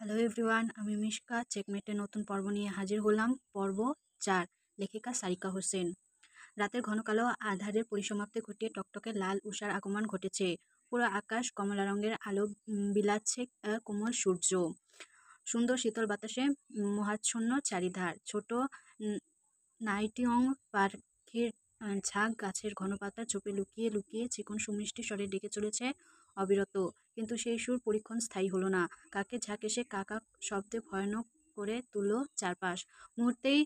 Hello everyone, আমি মিশকা চেকমেটের নতুন পর্ব নিয়ে হাজির হলাম। পর্ব ৪, লেখিকা সারিকা হোসেন। রাতের ঘন কালো আঁধারের পরিসমাপ্তি ঘটিয়ে টকটকে লাল উষার আগমন ঘটেছে। পুরো আকাশ কমলা রঙের আলো বিলাচ্ছে কোমল সূর্য। সুন্দর শীতল বাতাসে মোহাচ্ছন্ন চারিধার। ছোট নাইটিয়ং পাখির ঝাঁক গাছের ঘন পাতার চোপে লুকিয়ে লুকিয়ে চিকন সুমিষ্টি স্বরে ডেকে চলেছে অবিরত। কিন্তু সেই সুর পরীক্ষণ স্থায়ী হলো না। কাকের ঝাঁক এসে কাকা শব্দে ভয়ানক করে তুলল চারপাশ। মুহূর্তেই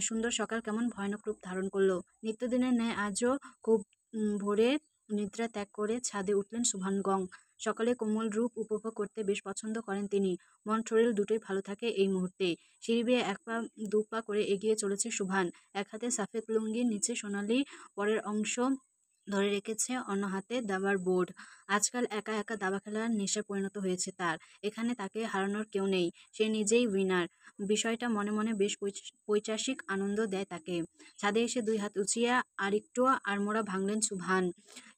সুন্দর সকাল কেমন ভয়ানক রূপ ধারণ করলো। নিত্যদিনের ন্যায় আজও খুব ভোরে নিদ্রা ত্যাগ করে ছাদে উঠলেন শুভানগং। সকালে কোমল রূপ উপভোগ করতে বেশ পছন্দ করেন তিনি। মন শরীর দুটোই ভালো থাকে এই মুহূর্তে। সিঁড়ি বেয়ে এক পা দু পা করে এগিয়ে চলেছে শুভান। এক হাতে সাফেদ লুঙ্গির নিচে সোনালি পরের অংশ ধরে রেখেছে, অন্য হাতে দাবার বোর্ড। আজকাল একা একা দাবা খেলার নেশায় পরিণত হয়েছে তার। এখানে তাকে হারানোর কেউ নেই, সে নিজেই উইনার। বিষয়টা মনে মনে বেশ পৈশাসিক আনন্দ দেয় তাকে। ছাদে এসে দুই হাত উঁচিয়ে আরেকটু আড়মোড়া ভাঙলেন শুভান।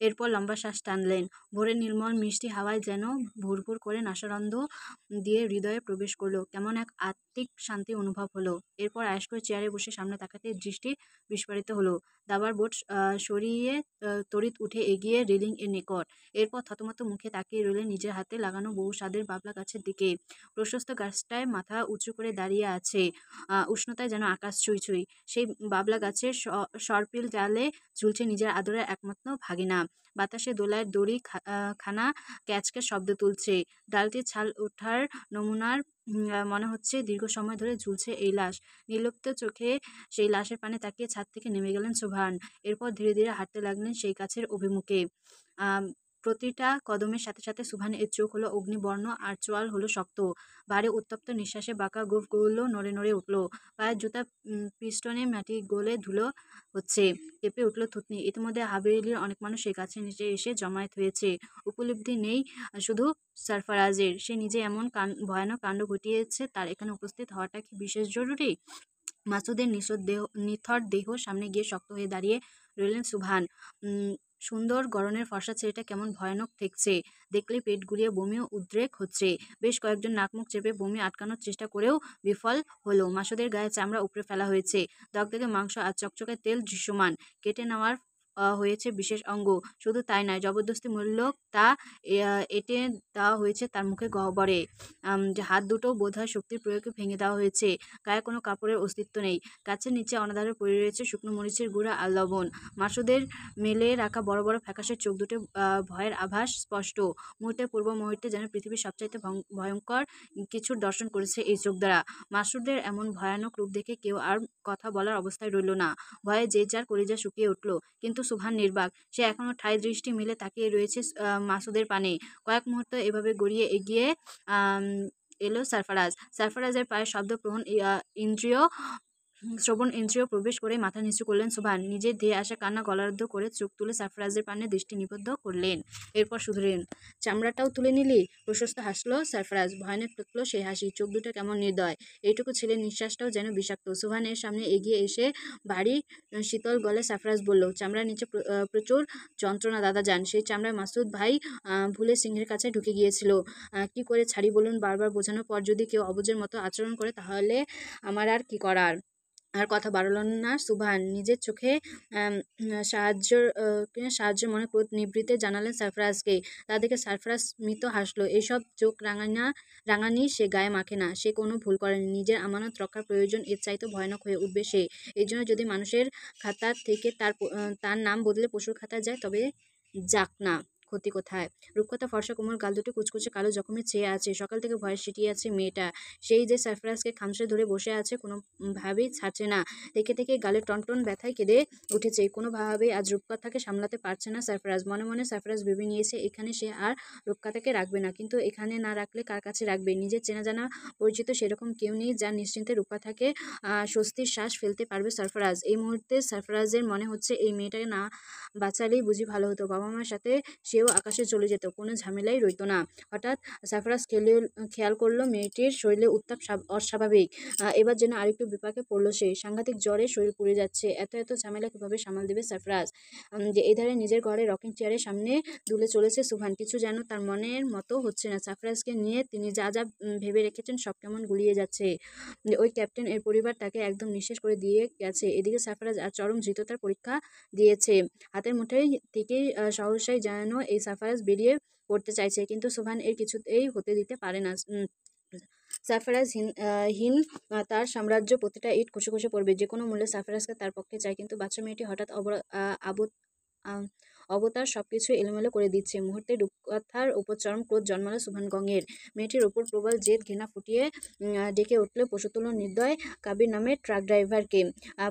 এরপর লম্বা শ্বাস টানলেন। ভোরের নির্মল মিষ্টি হাওয়ায় যেন ভুরভুর করে নাসারন্ধ দিয়ে হৃদয়ে প্রবেশ করলো। কেমন এক আত্মিক শান্তি অনুভব হলো। এরপর আয়েশ করে চেয়ারে বসে সামনে তাকাতে দৃষ্টি বিস্ফারিত হলো। দাবার বোর্ড সরিয়ে তড়িৎ উঠে এগিয়ে রেলিং এর নিকট। এরপর থতমত মুখে তাকিয়ে রইলেন নিজের হাতে লাগানো বহু স্বাদের বাবলা গাছের দিকে। প্রশস্ত গাছটায় মাথা উঁচু করে দাঁড়িয়ে আছে, উষ্ণতায় যেন আকাশ ছুঁই ছুঁই। সেই বাবলা গাছের সরপিল ডালে ঝুলছে নিজের আদরের একমাত্র ভাগিনা। বাতাসে দোলার দড়ি খানা ক্যাচক্যাচ শব্দ তুলছে। ডালটির ছাল ওঠার নমুনার মনে হচ্ছে দীর্ঘ সময় ধরে ঝুলছে এই লাশ। নির্লিপ্ত চোখে সেই লাশের পানে তাকিয়ে ছাদ থেকে নেমে গেলেন শুভান। এরপর ধীরে ধীরে হাঁটতে লাগলেন সেই গাছের অভিমুখে। প্রতিটা কদমের সাথে সাথে সুবহানের চোখ হলো অগ্নিবর্ণ আর চোয়াল হলো শক্ত। ভারী উত্তপ্ত নিঃশ্বাসে বাঁকা গোফগুলো নড়ে নড়ে উঠল। পায়ের জুতা পিস্টনে মাটি গলে ধুলো হচ্ছে। কেঁপে উঠল থুতনি। ইতিমধ্যে হাভেলির অনেক মানুষ সেই গাছের নিচে এসে জমায়েত হয়েছে। উপলব্ধি নেই শুধু সারফারাজের। সে নিজে এমন ভয়ানক কাণ্ড ঘটিয়েছে, তার এখানে উপস্থিত হওয়াটা কি বিশেষ জরুরি? মাসুদের নিথর দেহ সামনে গিয়ে শক্ত হয়ে দাঁড়িয়ে রইলেন সুবহান। সুন্দর গড়নের ফর্সা ছেলেটা কেমন ভয়ানক ঠেকছে। দেখলেই পেট গুলিয়ে বমিও উদ্রেক হচ্ছে। বেশ কয়েকজন নাকমুখ চেপে বমি আটকানোর চেষ্টা করেও বিফল হলো। মাসুদের গায়ে চামড়া উপড়ে ফেলা হয়েছে। দগদগে মাংস আর চকচকে তেল দৃশ্যমান। কেটে নেওয়ার হয়েছে বিশেষ অঙ্গ। শুধু তাই নয়, জবরদস্তিমূলক তা এঁটে দেওয়া হয়েছে তার মুখে গহ্বরে। যে হাত দুটো বোধহয় শক্তির প্রয়োগে ভেঙে দেওয়া হয়েছে। গায়ে কোনো কাপড়ের অস্তিত্ব নেই। গাছের নিচে অনাদারে পড়ে রয়েছে শুকনো মরিচের গুঁড়া আর লবণ। মাসুদের মেলে রাখা বড় বড় ফ্যাকাশে চোখ দুটো ভয়ের আভাস স্পষ্ট। মুহূর্তের পূর্ব মুহূর্তে যেন পৃথিবীর সবচাইতে ভয়ঙ্কর কিছুর দর্শন করেছে এই চোখ দ্বারা। মাসুদের এমন ভয়ানক রূপ দেখে কেউ আর কথা বলার অবস্থায় রইল না। ভয়ে যে যার কলিজা শুকিয়ে উঠল। কিন্তু সুবহান নির্বাক। সে এখনো ঠায় দৃষ্টি মেলে তাকিয়ে রয়েছে মাসুদের পানে। কয়েক মুহূর্ত এভাবে গড়িয়ে এগিয়ে এলো সারফারাজ। সারফারাজের পায়ের শব্দ শ্রবণ ইন্দ্রিয় প্রবেশ করে মাথা নিচু করলেন সুবহান। নিজের ধেয়ে আসা কান্না গলারদ্ধ করে চোখ তুলে সারফারাজের পানে দৃষ্টি নিবদ্ধ করলেন। এরপর শুধলেন, চামড়াটাও তুলে নিলি? প্রশস্ত হাসলো সারফারাজ। ভয়ানক ঠেকলো সেই হাসি। চোখ দুটো কেমন নির্দয়। এইটুকু ছেলের নিঃশ্বাসটাও যেন বিষাক্ত। সুবহানের সামনে এগিয়ে এসে ভারী শীতল গলায় সারফারাজ বলল, চামড়ার নিচে প্রচুর যন্ত্রণা দাদাজান। সেই চামড়ায় মাসুদ ভাই ভুলে সিংহের কাছে ঢুকে গিয়েছিল। কি করে ছাড়ি বলুন? বারবার বোঝানোর পর যদি কেউ অবুঝের মতো আচরণ করে তাহলে আমার আর কি করার? আর কথা বাড়ল না সুবহান। নিজের চোখে সাহায্য মনে ক্রোধ নিবৃত্তে জানালেন সারফারাজকে। তাদেরকে সারফারাজ স্মিত হাসলো। এইসব চোখ রাঙানি সে গায়ে মাখে না। সে কোনো ভুল করেনি। নিজের আমানত রক্ষার প্রয়োজন এর চাইতে ভয়ানক হয়ে উঠবে সে। এই জন্য যদি মানুষের খাতা থেকে তার নাম বদলে পশুর খাতায় যায় তবে যাক না, ক্ষতি কোথায়? রূপকথা ফর্সা কোমল গাল দুটি কুচকুচে কালো জখমে ছেয়ে আছে। সকাল থেকে ভয়ে সিটিয়ে আছে মেয়েটা। সেই যে সারফারাজকে খামচে ধরে বসে আছে, কোনোভাবেই ছাড়ছে না। থেকে থেকে গালে টনটন ব্যথায় কেঁদে উঠেছে। কোনোভাবেই আজ রূপকথাকে সামলাতে পারছে না সারফারাজ। মনে মনে সারফারাজ ভেবে নিয়েছে এখানে সে আর রূপকথাকে রাখবে না। কিন্তু এখানে না রাখলে কার কাছে রাখবে? নিজের চেনা জানা পরিচিত সেরকম কেউ নেই যার নিশ্চিন্তে রূপকথাকে স্বস্তির শ্বাস ফেলতে পারবে সারফারাজ। এই মুহূর্তে সারফারাজের মনে হচ্ছে এই মেয়েটাকে না বাঁচালেই বুঝি ভালো হতো। বাবা মার সাথে সে সেও আকাশে চলে যেত, কোনো ঝামেলাই রইতো না। হঠাৎ সারফারাজ খেয়াল করলো মেয়েটির শরীরে উত্তাপ অস্বাভাবিক। এবার যেন আরেকটু বিপাকে পড়লো সে। সাংঘাতিক জ্বরে শরীর পুড়ে যাচ্ছে। এত ঝামেলা কিভাবে সামাল দেবে সারফারাজ? যে এধারে নিজের ঘরে রকিং চেয়ারের সামনে দুলে চলেছে সুবহান। কিছু যেন তার মনের মতো হচ্ছে না। সারফারাজকে নিয়ে তিনি যা ভেবে রেখেছেন সব কেমন গুলিয়ে যাচ্ছে। ওই ক্যাপ্টেন এর পরিবার তাকে একদম নিঃশেষ করে দিয়ে গেছে। এদিকে সারফারাজ আর চরম ধৃততার পরীক্ষা দিয়েছে। হাতের মুঠোয় থেকেই সহসাই যেন এই সারফারাজ বেরিয়ে পড়তে চাইছে, কিন্তু সুবহান এর কিছুতেই হতে দিতে পারে না। সারফারাজ হিন তার সাম্রাজ্য প্রতিটা ইট খসে খসে পড়বে, যে কোনো মূল্যে সারফারাজকে তার পক্ষে চায়। কিন্তু বাচ্চা মেয়েটি হঠাৎ অবতার সবকিছু এলোমেলো করে দিচ্ছে। মুহূর্তে রূপকথার উপর চরম ক্রোধ জন্মালো সুবহান গংয়ের। মেয়েটির ওপর প্রবল জেদ ঘৃণা ফুটিয়ে ডেকে উঠল পশুতুল্য নির্দয় কাবির নামের ট্রাক ড্রাইভারকে।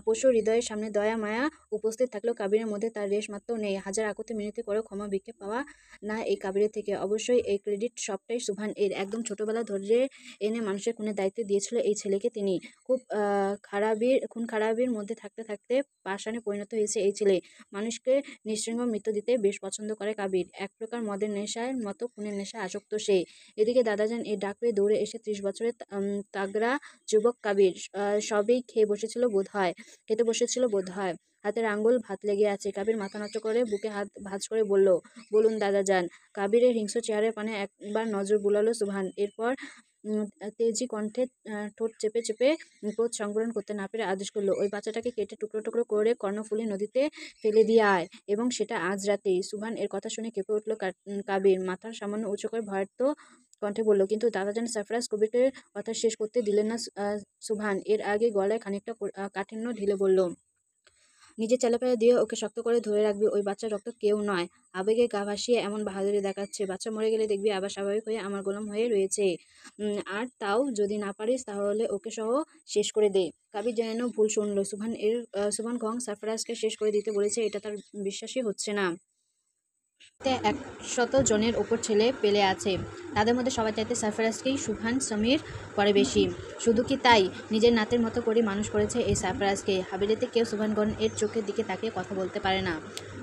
পশু হৃদয়ের সামনে দয়া মায়া উপস্থিত থাকলেও কাবিরের মধ্যে তার রেশ মাত্র নেই। হাজার আকুতি মিনতি করেও ক্ষমা ভিক্ষে পাওয়া না এই কাবিরের থেকে। অবশ্যই এই ক্রেডিট সবটাই সুবহান এর। একদম ছোটবেলা ধরে এনে মানুষের খুনের দায়িত্ব দিয়েছিল এই ছেলেকে তিনি। খুব খুন খারাপির মধ্যে থাকতে থাকতে পাষাণে পরিণত হয়েছে এই ছেলে। মানুষকে নিঃশৃঙ্গ মৃত্যু দিতে বেশ পছন্দ করে কাবির। এক প্রকার মদের নেশার মতো খুনের নেশায় আসক্ত সে। এদিকে দাদাজান এই ডাক পেয়ে দৌড়ে এসে 30 বছরের তাগড়া যুবক কাবির সবই খেতে বসেছিল বোধহয়। হাতের আঙ্গুল ভাত লেগে আছে। কাবির মাথা নত করে বুকে হাত ভাঁজ করে বলল, বলুন দাদাজান। কাবিরের হিংস্র চেহারার পানে একবার নজর বুলালো সুবহান। এরপর তেজি কণ্ঠে ঠোঁট চেপে চেপে ক্রোধ সংবরণ করতে না পেরে আদেশ করলো, ওই বাচ্চাটাকে কেটে টুকরো টুকরো করে কর্ণফুলী নদীতে ফেলে দিয়ে আয়, এবং সেটা আজ রাতেই। সুবহান এর কথা শুনে কেঁপে উঠল কাবির। মাথার সামান্য উঁচু করে ভয়ার্ত কণ্ঠে বলল, কিন্তু দাদাজান। সারফারাজ কবিরকে কথা শেষ করতে দিলেন না সুবহান। এর আগে গলায় খানিকটা কাঠিন্য ঢেলে বলল, নিজের চেলাপায়া দিয়ে ওকে শক্ত করে ধরে রাখবি। ওই বাচ্চার রক্ত কেউ নয়। আবেগে গা ভাসিয়ে এমন বাহাদুরি দেখাচ্ছে। বাচ্চা মরে গেলে দেখবি আবার স্বাভাবিক হয়ে আমার গোলাম হয়ে রয়েছে। আর তাও যদি না পারিস তাহলে ওকে সহ শেষ করে দে। কাবির যেন ভুল শুনলো। সুবহান গং সারফারাজকে শেষ করে দিতে বলেছে, এটা তার বিশ্বাসই হচ্ছে না। 100 জনের ওপর ছেলে পেলে আছে, তাদের মধ্যে সবার চাইতে সারফারাজকেই সুবহান সমীর করে বেশি। শুধু কি তাই, নিজের নাতের মতো করে মানুষ করেছে এই সারফারাজকে। হাবিলিতে কেউ সুবহানগণ এর চোখের দিকে তাকিয়ে কথা বলতে পারে না,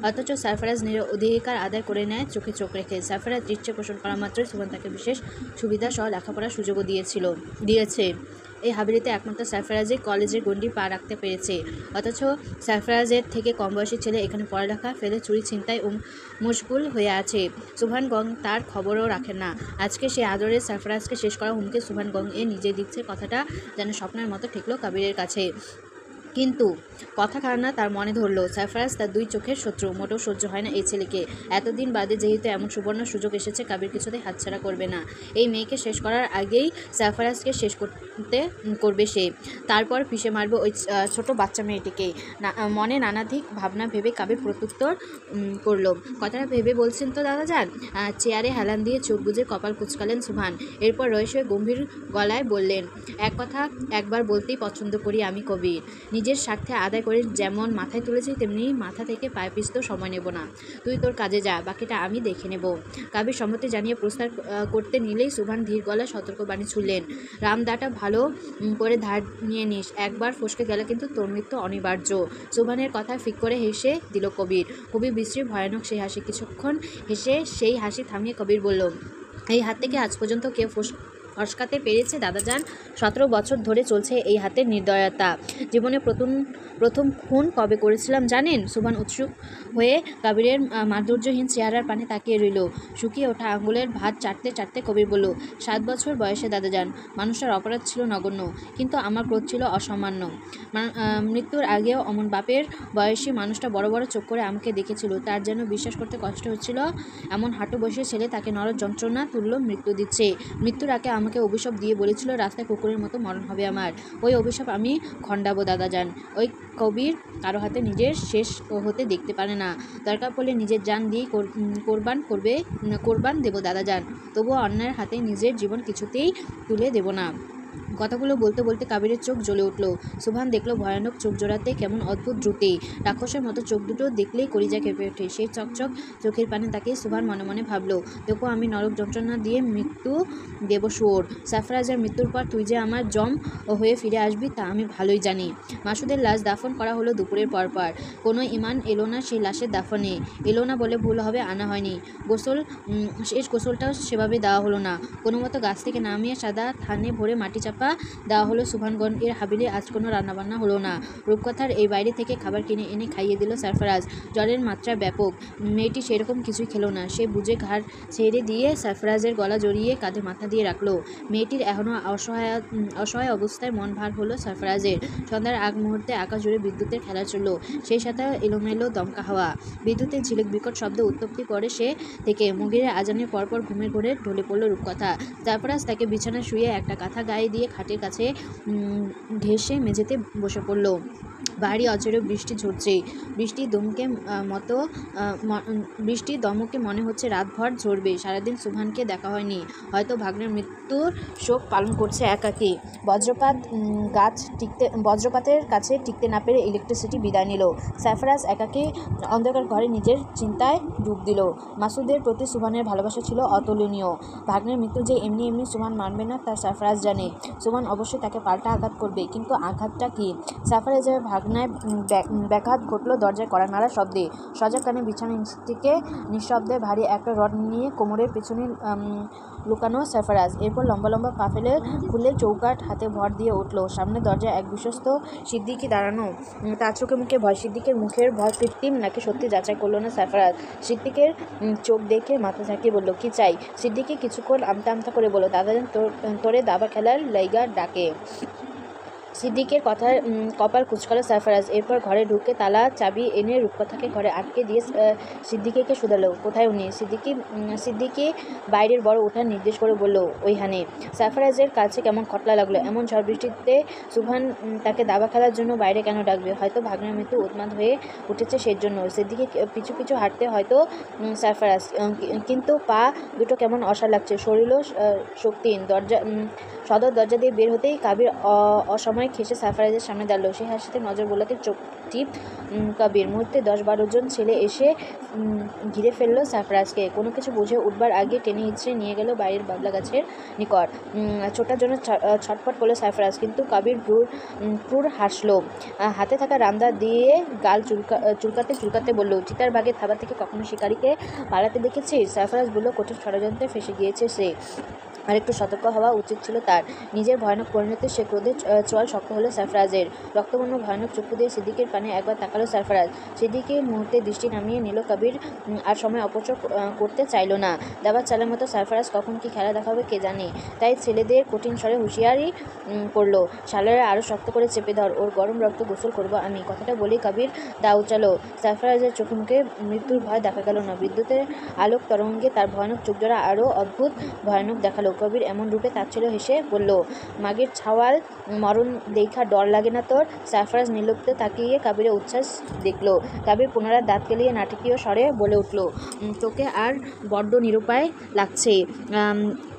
অথচ সারফারাজ অধিকার আদায় করে নেয় চোখে চোখ রেখে। সারফারাজ ইচ্ছে পোষণ করা মাত্রই সুবহান তাকে বিশেষ সুবিধা সহ লেখাপড়ার সুযোগও দিয়েছে। এই হাবিলিতে একমাত্র সারফারাজই কলেজের গণ্ডি পা রাখতে পেরেছে, অথচ সারফারাজের থেকে কম বয়সী ছেলে এখানে পড়ালেখা ফেলে চুরি ছিনতাই মশগুল হয়ে আছে। সুবহান গং তার খবরও রাখেন না। আজকে সে আদরে সারফারাজকে শেষ করা হুমকি সুবহান গং এ নিজে দিচ্ছে। কথাটা যেন স্বপ্নের মতো ঠেকলো কাবিরের কাছে। কিন্তু কথাখানা তার মনে ধরল। সারফারাজ তার 2 চোখের শত্রু। মোটেও সহ্য হয় না এই ছেলেকে। এতদিন বাদে যেহেতু এমন সুবর্ণ সুযোগ এসেছে, কাবির কিছুতেই হাতছাড়া করবে না। এই মেয়েকে শেষ করার আগেই সারফারাজকে শেষ করবে সে। তারপর পিষে মারবে ওই ছোট বাচ্চা মেয়েটিকে। মনে নানাধিক ভাবনা ভেবে কাবির প্রত্যুত্তর করল, কথাটা ভেবে বলছেন তো দাদাজান? চেয়ারে হেলান দিয়ে চোখ বুজে কপাল কুঁচকালেন সুবহান। এরপর রহস্য গম্ভীর গলায় বললেন, এক কথা একবার বলতেই পছন্দ করি আমি কবির। নিজের স্বার্থে আদায় করে যেমন মাথায় তুলেছি, তেমনি মাথা থেকে পায়ে পিছতেও সময় নেব না। তুই তোর কাজে যা, বাকিটা আমি দেখে নেব। কাবির সম্মতি জানিয়ে প্রস্তাব করতে নিলেই সুবহান ধীর গলায় সতর্কবাণী ছুড়লেন, রামদাটা ভালো করে ধার নিয়ে নিস। একবার ফসকে গেলে কিন্তু তোর মৃত্যু অনিবার্য। সুবহানের কথা ফিক করে হেসে দিল কবির। খুবই বিশ্রী ভয়ানক সেই হাসি। কিছুক্ষণ হেসে সেই হাসি থামিয়ে কবির বলল, এই হাত থেকে আজ পর্যন্ত কেউ ফসকাতে পেরেছে দাদাজান? 17 বছর ধরে চলছে এই হাতের নির্দয়তা। জীবনে প্রথম খুন কবে করেছিলাম জানেন? সুবহান উৎসুক হয়ে কাবিরের মাধুর্যহীন চেহারার পানে তাকিয়ে রইল। শুকিয়ে ওঠা আঙুলের ভাত চাটতে চাটতে কবির বলল, 7 বছর বয়সে দাদাজান। মানুষটার অপরাধ ছিল নগণ্য, কিন্তু আমার ক্রোধ ছিল অসামান্য। মৃত্যুর আগেও অমন বাপের বয়সী মানুষটা বড় বড় চোখ করে আমাকে দেখেছিল। তার যেন বিশ্বাস করতে কষ্ট হচ্ছিল, এমন হাঁটু বসে ছেলে তাকে নরক যন্ত্রণা তুল্য মৃত্যু দিচ্ছে। মৃত্যুর আগে আমাকে অভিশাপ দিয়ে বলেছিল, রাস্তায় কুকুরের মতো মরণ হবে আমার। ওই অভিশাপ আমি খণ্ডাবো দাদাজান। ওই কবির কারো হাতে নিজের শেষ হতে দেখতে পারে না। দরকার পড়লে নিজের জান দিয়েই কোরবান দেব দাদাজান। তবুও অন্যের হাতে নিজের জীবন কিছুতেই তুলে দেব না। কথাগুলো বলতে বলতে কাবিরের চোখ জ্বলে উঠল। সুবহান দেখল ভয়ানক চোখ জোড়াতে কেমন অদ্ভুত দ্রুতি, রাক্ষসের মতো চোখ দুটো দেখলেই কলিজা কেঁপে ওঠে। সেই চকচক চোখের পানে তাকিয়ে সুবহান মনে মনে ভাবল, দেখো আমি নরক যন্ত্রণা দিয়ে মৃত্যু দেব শুয়োর। সারফারাজের মৃত্যুর পর তুই যে আমার জম হয়ে ফিরে আসবি তা আমি ভালোই জানি। মাসুদের লাশ দাফন করা হলো দুপুরের পরপর। কোনো ইমান এলো না সেই লাশের দাফনে। এলো না বলে ভুল হবে, আনা হয়নি। শেষ গোসলটাও সেভাবে দেওয়া হলো না। কোনো মতো গাছ থেকে নামিয়ে সাদা থানে ভরে মাটি চাপা দেওয়া হলো সুবহানগণ এর হাবিলে। আজ কোনো রান্নাবান্না হলো না। রূপকথার এই বাইরে থেকে খাবার কিনে এনে খাইয়ে দিল সারফারাজ। জ্বরের মাত্রা ব্যাপক। মেয়েটি সেরকম কিছুই খেলো না। সে বুঝে ঘাড় ছেড়ে দিয়ে সারফারাজের গলা জড়িয়ে কাঁধে মাথা দিয়ে রাখলো। মেয়েটির এখনও অসহায় অবস্থায় মন ভার হলো সারফারাজের। সন্ধ্যার আগ মুহূর্তে আকাশ জুড়ে বিদ্যুতের খেলা চলল, সেই সাথে এলোমেলো দমকা হাওয়া। বিদ্যুতের ঝিলিক বিকট শব্দ উত্তপ্তি করে সে থেকে। মুগিরের আজানের পরপর ঘুমের ঘোরে ঢলে পড়ল রূপকথা। সারফারাজ তাকে বিছানায় শুয়ে একটা কাঁথা গায়ে দিয়ে খাটের কাছে ঘেঁষে মেঝেতে বসে পড়ল। ভারী অঝোরে বৃষ্টি ঝরছে। বৃষ্টি দমকে মনে হচ্ছে রাতভর ঝরবে। সারাদিন সুবহানকে দেখা হয়নি, হয়তো ভাগ্নের মৃত্যুর শোক পালন করছে একাকী। বজ্রপাতের কাছে টিকতে না পেরে ইলেকট্রিসিটি বিদায় নিল। সারফারাজ একাকী অন্ধকার ঘরে নিজের চিন্তায় ডুব দিল। মাসুদের প্রতি সুবহানের ভালোবাসা ছিল অতুলনীয়। ভাগ্নের মৃত্যু যে এমনি এমনি সুবহান মানবে না তা সারফারাজ জানে। সুবহান অবশ্যই তাকে পাল্টা আঘাত করবে, কিন্তু আঘাতটা কি? সারফারাজের ভাগনায় ব্যাঘাত ঘটল দরজায় কড়া নাড়ার শব্দে। সজাগ কানে বিছানার নিচ থেকে নিঃশব্দে ভারী একটা রড নিয়ে কোমরের পেছনে লুকানো সারফারাজ। এরপর লম্বা লম্বা পা ফেলে খুলে চৌকাঠ হাতে ভর দিয়ে উঠল। সামনে দরজায় এক বিশ্বস্ত সিদ্দিকি দাঁড়ানো। তার চোখে মুখে ভয়। সিদ্দিকের মুখের ভয় কৃত্রিম নাকি সত্যি যাচাই করলো না সারফারাজ। সিদ্দিকের চোখ দেখে মাথা ঝাঁকিয়ে বলল, কি চাই? সিদ্দিকি কিছুক্ষণ আমতা আমতা করে বলল, দাদাজান তোরে দাবা খেলার লাইগা ডাকে। সিদ্দিকের কথায় কপাল কুঁচকালো সারফারাজ। এরপর ঘরে ঢুকে তালা চাবি এনে রূপকথাকে ঘরে আটকে দিয়ে সিদ্দিকিকে শুধালো, কোথায় উনি? সিদ্দিকি বাইরের বড় ওঠার নির্দেশ করে বলল, ওইখানে। সারফারাজের কাছে কেমন খটলা লাগলো। এমন ঝড় বৃষ্টিতে সুবহান তাকে দাবা খেলার জন্য বাইরে কেন ডাকবে? হয়তো ভাগ্নের মৃত্যু উন্মাদ হয়ে উঠেছে সেই জন্য। সিদ্দিকি পিছু পিছু হাঁটতে হয়তো সারফারাজ, কিন্তু পা দুটো কেমন অসাড় লাগছে। শরীরও শক্তিহীন। সদর দরজা দিয়ে বের হতেই কাবির অসময় খেসে সারফারাজের সামনে দাঁড়ালো। সেই হাসিতে নজর বোলাতে চোখ টিপ কাবির। মুহূর্তে 10-12 জন ছেলে এসে ঘিরে ফেললো সারফারাজকে। কোনো কিছু বুঝে উঠবার আগে টেনে হিঁচড়ে নিয়ে গেল বাইরের বাবলা গাছের নিকট। ছোটার জন্য ছটফট করলো সারফারাজ, কিন্তু কাবির ক্রূর হাসলো। হাতে থাকা রান্দা দিয়ে গাল চুলকাতে বলল, চিতার বাঘে থাবা থেকে কখনো শিকারীকে পালাতে দেখেছিস? সারফারাজ বলল, কঠিন ষড়যন্ত্রে ফেঁসে গিয়েছে সে। আর একটু সতর্ক হওয়া উচিত ছিল তার। নিজের ভয়ানক পরিণতি সে ক্রোধে চোয়াল শক্ত হলো সারফারাজের। রক্তবর্ণ ভয়ানক চক্ষু দিয়ে সিদ্দিকের পানে একবার তাকালো সারফারাজ। সিদ্দিকের মুহূর্তে দৃষ্টি নামিয়ে নিল কাবির। আর সময় অপচয় করতে চাইল না। দাবার চালের মতো সারফারাজ কখন কি খেলা দেখাবে কে জানে। তাই ছেলেদের কঠিন স্বরে হুঁশিয়ারি করলো, শালারা আরও শক্ত করে চেপে ধর, ওর গরম রক্ত গোসল করবো আমি। কথাটা বলেই কাবির দা উচালো। সারফারাজের চোখে মুখে মৃত্যুর ভয় দেখা গেল না। বিদ্যুতের আলোক তরঙ্গে তার ভয়ানক চোখজোড়া আরও অদ্ভুত ভয়ানক দেখালো। কবির এমন রূপে তাচ্ছিল্য হেসে বলল, মাগির ছাওয়াল মরণ দেখা ডর লাগে না তোর? সারফারাজ নির্লিপ্ত তাকিয়ে কাবিরের উচ্ছ্বাস দেখল। কাবির পুনরায় দাঁত কেলিয়ে নাটকীয় স্বরে বলে উঠল, তোকে আর বড্ড নিরুপায় লাগছে।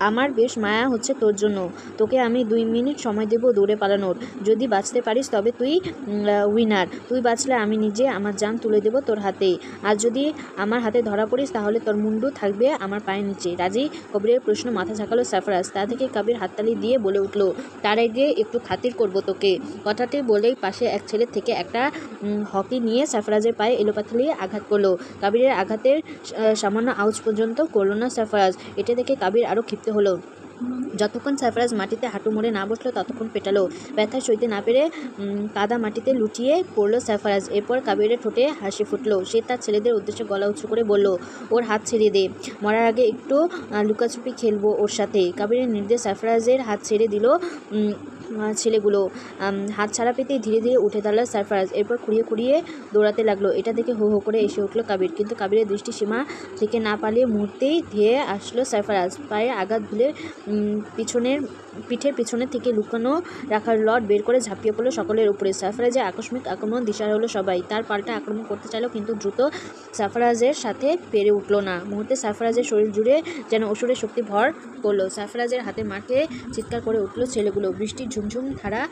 আমার বেশ মায়া হচ্ছে তোর জন্য। তোকে আমি 2 মিনিট সময় দেব দৌড়ে পালানোর। যদি বাঁচতে পারিস তবে তুই উইনার। তুই বাঁচলে আমি নিজে আমার জান তুলে দেব তোর হাতে। আর যদি আমার হাতে ধরা পড়িস তাহলে তোর মুন্ডু থাকবে আমার পায়ের নিচে। রাজি? কবিরের প্রশ্ন মাথা ঝাঁকালো সারফারাজ। তা থেকে কাবির হাততালি দিয়ে বলে উঠল, তার আগে একটু খাতির করবো তোকে। কথাটি বলেই পাশে এক ছেলের থেকে একটা হকি নিয়ে সারফারাজের পায়ে এলোপাথালি আঘাত করলো। কাবিরের আঘাতের সামান্য আওয়াজ পর্যন্ত করল না সারফারাজ। এটা দেখে কাবির আরও ক্ষিপ্ত হলো। যতক্ষণ সারফারাজ মাটিতে হাঁটু মুড়ে না বসলো ততক্ষণ পেটালো। ব্যথা সইতে না পেরে কাদা মাটিতে লুটিয়ে পড়লো সারফারাজ। এরপর কাবিরের ঠোঁটে হাসি ফুটলো। সে তার ছেলেদের উদ্দেশ্যে গলা উঁচু করে বলল, ওর হাত ছেড়ে দে, মরার আগে একটু লুকাছুপি খেলবো ওর সাথে। কাবিরের নির্দেশ সারফারাজের হাত ছেড়ে দিল ছেলেগুলো। হাত ছাড়া পেতেই ধীরে ধীরে উঠে দাঁড়ালো সারফারাজ। এরপর খুঁড়িয়ে খুঁড়িয়ে দৌড়াতে লাগলো। এটা দেখে হো হো করে এসে উঠলো কাবির, কিন্তু কাবিরের দৃষ্টি সীমা থেকে না পালিয়ে মুহূর্তেই ধেয়ে আসলো সারফারাজ। পায়ে আঘাত ভুলে পিঠের পিছনে থেকে লুকানো রাখার লট বের করে ঝাঁপিয়ে পড়লো সকলের উপরে। সারফারাজের আকস্মিক আক্রমণ দিশাহারা হলো সবাই। তার পাল্টা আক্রমণ করতে চাইলো, কিন্তু দ্রুত সারফারাজের সাথে পেরে উঠলো না। মুহূর্তে সারফারাজের শরীর জুড়ে যেন অসুরের শক্তি ভর করলো। সারফারাজের হাতে মাকে চিৎকার করে উঠলো ছেলেগুলো। বৃষ্টির ঝুমঝুম ধারা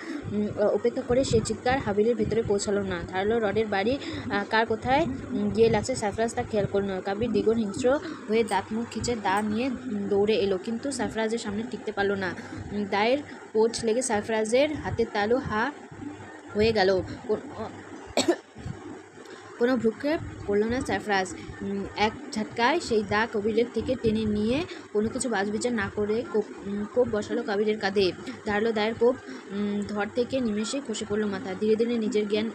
উপেক্ষা করে সে চিৎকার হাবিলের ভেতরে পৌঁছালো না। ধারালো রডের বাড়ি কার কোথায় গিয়ে লাগছে সারফারাজ তা খেয়াল করল না। কাবির দ্বিগুণ হিংস্র হয়ে দাঁত মুখ খিচে দা নিয়ে দৌড়ে এলো, কিন্তু সারফারাজের সামনে টিকতে পারল না। দায়ের পোঁচ লেগে সারফারাজের হাতের তালু হা হয়ে গেল। কোনো ভ্রুক্ষেপ করলো না সারফারাজ। এক ঝটকায় সেই দা কবিরের থেকে টেনে নিয়ে কোনো কিছু বাছবিচার না করে কোপ বসালো কাবিরের কাঁধে। ধারালো দায়ের কোপ ধর থেকে নিমেষে খসে পড়লো মাথা। ধীরে ধীরে নিজের জ্ঞান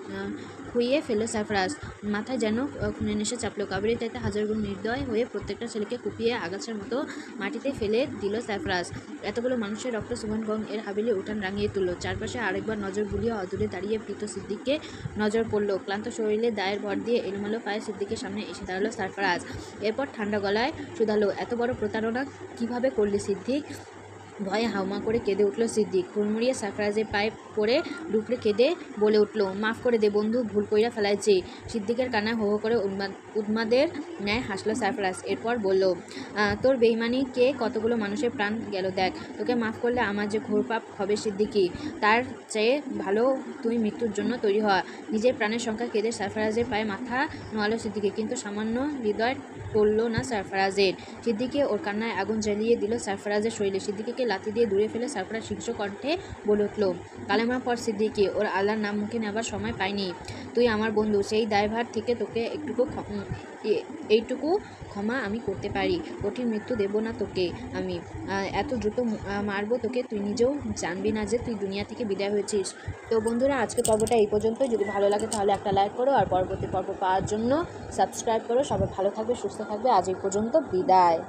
খুইয়ে ফেললো সারফারাজ। মাথায় যেন খুনের নেশা চাপলো। কাবিরের চাইতে হাজার গুণ নির্দয় হয়ে প্রত্যেকটা ছেলেকে কুপিয়ে আগাছার মতো মাটিতে ফেলে দিল সারফারাজ। এতগুলো মানুষের রক্ত সুমন গং এর হাবিলে উঠান রাঙিয়ে তুলল। চারপাশে আরেকবার নজর বুলিয়ে অদূরে দাঁড়িয়ে ভীত সিদ্দিককে নজর পড়ল। ক্লান্ত শরীরে দায়ের ভর দিয়ে এলোমেলো পায়ে সিদ্দিকের সামনে এসে দাঁড়ালো সারফারাজ। এরপর ঠান্ডা গলায় শুধালো, এত বড় প্রতারণা কিভাবে করলি সিদ্দিক? ভয়ে হাউমা করে কেঁদে উঠল সিদ্দিক। হুড়মুড়িয়ে সারফারাজের পায়ে পড়ে ডুকরে কেঁদে বলে উঠল, মাফ করে দে বন্ধু, ভুল কইরা ফেলাইছি। সিদ্দিকের কান্নায় হো হো করে উন্মাদের ন্যায় হাসলো সারফারাজ। এরপর বলল, তোর বেইমানি কে কতগুলো মানুষের প্রাণ গেল দেখ। তোকে মাফ করলে আমার যে ঘোর পাপ হবে সিদ্দিকি, তার চেয়ে ভালো তুই মৃত্যুর জন্য তৈরি হওয়া। নিজের প্রাণের সংখ্যা কেঁদে সারফারাজের পায়ে মাথা নোয়ালো সিদ্দিকি, কিন্তু সামান্য হৃদয় টলল না সারফারাজের। সিদ্দিকে ওর কান্নায় আগুন জ্বালিয়ে দিল সারফারাজের শরীরে। সিদ্দিকিকে লাথি দিয়ে দূরে ফেলে সারফারাজ হিংস্র কণ্ঠে বলে উঠল, কালেমা পর সিদ্দিকি, ওর আল্লাহর নাম মুখে নেবার সময় পাইনি। তুই আমার বন্ধু, সেই দায়ভার থেকে তোকে এইটুকু ক্ষমা আমি করতে পারি। কঠিন মৃত্যু দেব না তোকে আমি। এত দ্রুত মারবো তোকে, তুই নিজেও জানবি না যে তুই দুনিয়া থেকে বিদায় হয়েছিস। তো বন্ধুরা, আজকে পর্বটা এই পর্যন্তই। যদি ভালো লাগে তাহলে একটা লাইক করো, আর পরবর্তী পর্ব পাওয়ার জন্য সাবস্ক্রাইব করো। সবাই ভালো থাকবে, সুস্থ থাকবে। আজ এই পর্যন্ত, বিদায়।